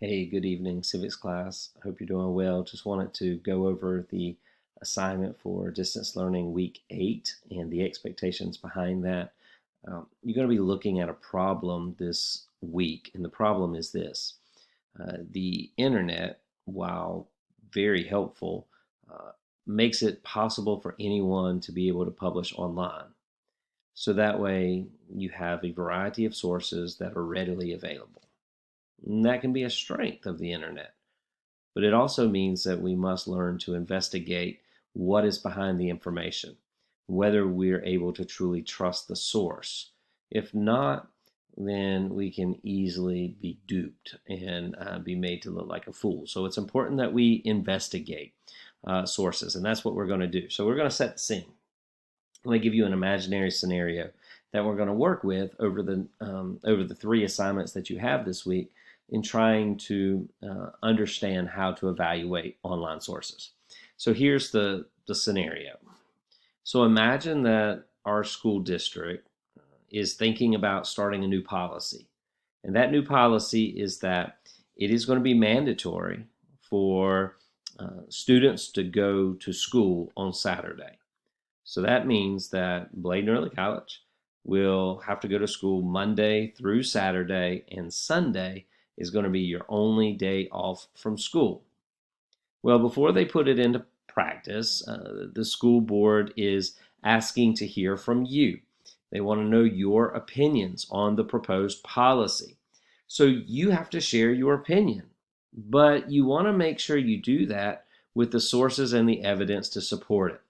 Hey, good evening, civics class. Hope you're doing well. Just wanted to go over the assignment for distance learning week 8 and the expectations behind that. You're going to be looking at a problem this week, and the problem is this. The internet, while very helpful, uh, makes it possible for anyone to be able to publish online. So that way you have a variety of sources that are readily available. And that can be a strength of the internet. But it also means that we must learn to investigate what is behind the information, whether we're able to truly trust the source. If not, then we can easily be duped and be made to look like a fool. So it's important that we investigate sources, and that's what we're going to do. So we're going to set the scene. I'm going to give you an imaginary scenario that we're going to work with over the 3 assignments that you have this week in trying to understand how to evaluate online sources. So here's the scenario. So imagine that our school district is thinking about starting a new policy. And that new policy is that it is going to be mandatory for students to go to school on Saturday. So that means that Bladen Early College will have to go to school Monday through Saturday, and Sunday is going to be your only day off from school. Well, before they put it into practice, the school board is asking to hear from you. They want to know your opinions on the proposed policy. So you have to share your opinion, but you want to make sure you do that with the sources and the evidence to support it.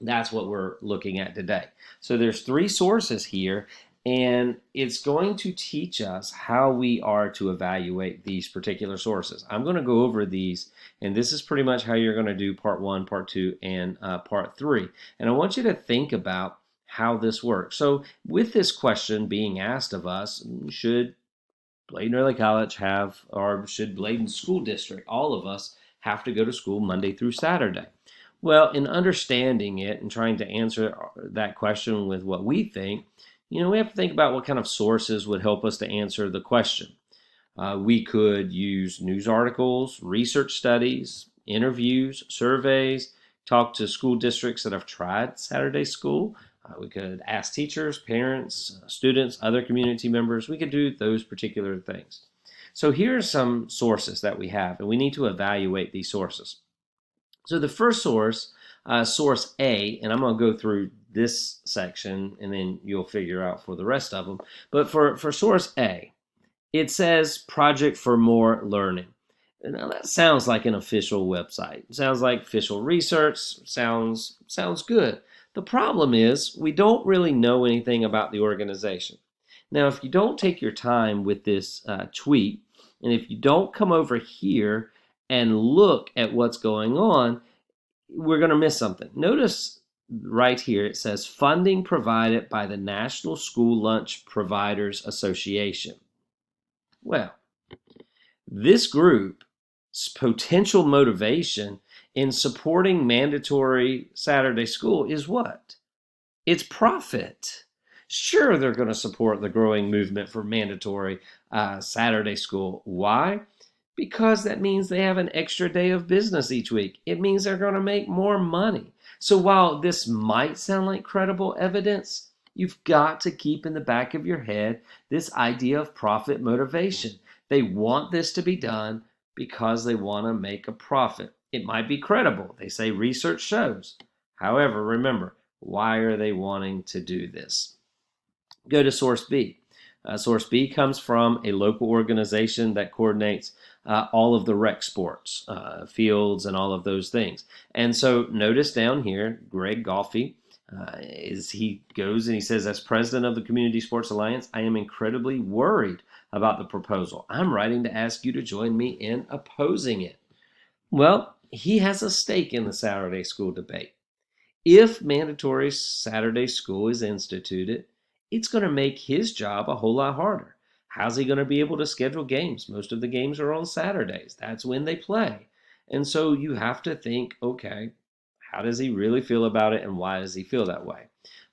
That's what we're looking at today. So there's 3 sources here, and it's going to teach us how we are to evaluate these particular sources. I'm going to go over these, and this is pretty much how you're going to do part 1, part 2, and part 3. And I want you to think about how this works. So with this question being asked of us, should Bladen Early College have, or should Bladen School District, all of us, have to go to school Monday through Saturday? Well, in understanding it and trying to answer that question with what we think, we have to think about what kind of sources would help us to answer the question. We could use news articles, research studies, interviews, surveys, talk to school districts that have tried Saturday school. We could ask teachers, parents, students, other community members. We could do those particular things. So here are some sources that we have, and we need to evaluate these sources. So the first source, source A, and I'm going to go through this section and then you'll figure out for the rest of them. But for source A, it says Project for More Learning. Now that sounds like an official website. It sounds like official research. Sounds good. The problem is we don't really know anything about the organization. Now, if you don't take your time with this tweet, and if you don't come over here and look at what's going on, we're going to miss something. Notice right here it says funding provided by the National School Lunch Providers Association. Well, this group's potential motivation in supporting mandatory Saturday school is what? It's profit. Sure, they're going to support the growing movement for mandatory Saturday school. Why? Because that means they have an extra day of business each week. It means they're going to make more money. So while this might sound like credible evidence, you've got to keep in the back of your head this idea of profit motivation. They want this to be done because they want to make a profit. It might be credible. They say research shows. However, remember, why are they wanting to do this? Go to source B. Source B comes from a local organization that coordinates all of the rec sports, fields, and all of those things. And so notice down here, Greg Golfi, he goes and he says, as president of the Community Sports Alliance, I am incredibly worried about the proposal. I'm writing to ask you to join me in opposing it. Well, he has a stake in the Saturday school debate. If mandatory Saturday school is instituted, it's going to make his job a whole lot harder. How's he going to be able to schedule games? Most of the games are on Saturdays. That's when they play. And so you have to think, okay, how does he really feel about it and why does he feel that way?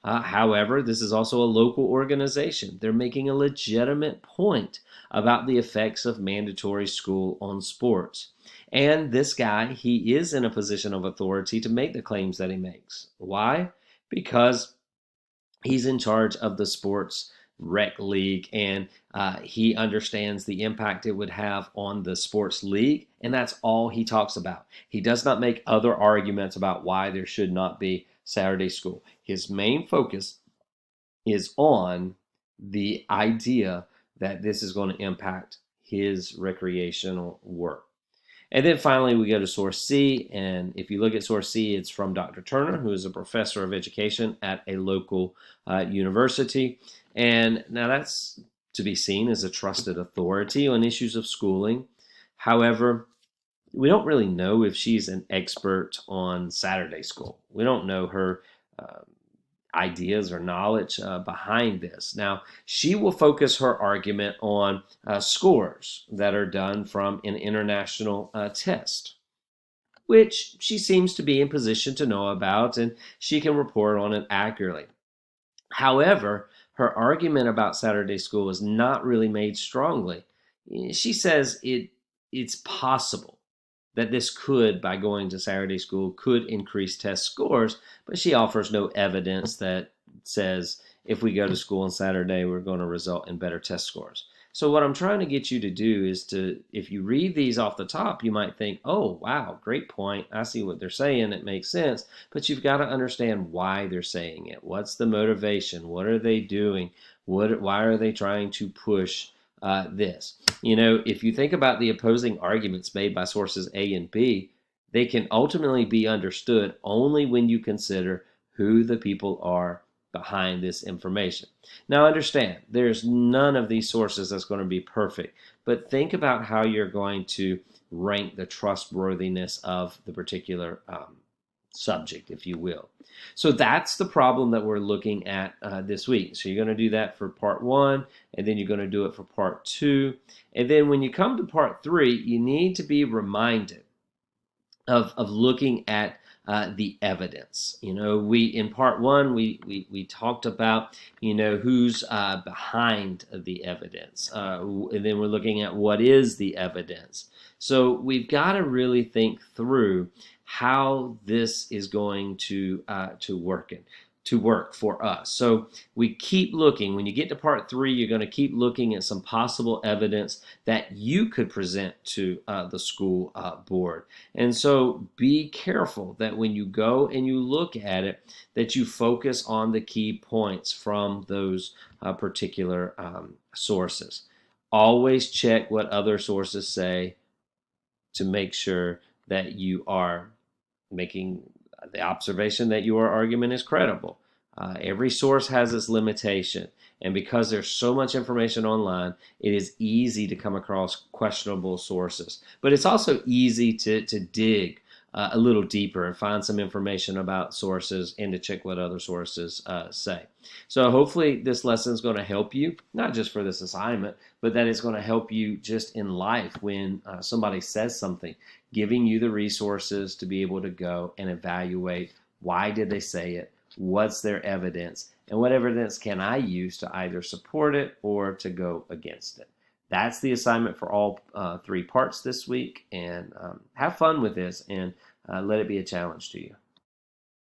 However, this is also a local organization. They're making a legitimate point about the effects of mandatory school on sports. And this guy, he is in a position of authority to make the claims that he makes. Why? Because he's in charge of the sports rec league, and he understands the impact it would have on the sports league, and that's all he talks about. He does not make other arguments about why there should not be Saturday school. His main focus is on the idea that this is going to impact his recreational work. And then finally, we go to source C. And if you look at source C, it's from Dr. Turner, who is a professor of education at a local university. And now that's to be seen as a trusted authority on issues of schooling. However, we don't really know if she's an expert on Saturday school. We don't know her uh, ideas or knowledge behind this. Now, she will focus her argument on scores that are done from an international test, which she seems to be in position to know about, and she can report on it accurately. However, her argument about Saturday school is not really made strongly. She says it's possible that this could, by going to Saturday school, could increase test scores, but she offers no evidence that says if we go to school on Saturday, we're going to result in better test scores. So what I'm trying to get you to do is to, if you read these off the top, you might think, oh, wow, great point. I see what they're saying. It makes sense. But you've got to understand why they're saying it. What's the motivation? What are they doing? Why are they trying to push this? You know, if you think about the opposing arguments made by sources A and B, they can ultimately be understood only when you consider who the people are behind this information. Now, understand, there's none of these sources that's going to be perfect, but think about how you're going to rank the trustworthiness of the particular subject, if you will. So that's the problem that we're looking at this week. So you're going to do that for part one, and then you're going to do it for part two. And then when you come to part three, you need to be reminded of looking at the evidence. You know, we in part one we talked about, you know, who's behind the evidence, and then we're looking at what is the evidence. So we've got to really think through how this is going to work for us. So we keep looking. When you get to part three, you're going to keep looking at some possible evidence that you could present to the school board. And so be careful that when you go and you look at it, that you focus on the key points from those particular sources. Always check what other sources say to make sure that you are making the observation that your argument is credible. Every source has its limitation, and because there's so much information online, it is easy to come across questionable sources. But it's also easy to dig a little deeper and find some information about sources and to check what other sources say. So hopefully this lesson is going to help you, not just for this assignment, but that it's going to help you just in life when somebody says something, giving you the resources to be able to go and evaluate why did they say it, what's their evidence, and what evidence can I use to either support it or to go against it. That's the assignment for all three parts this week, and have fun with this and let it be a challenge to you.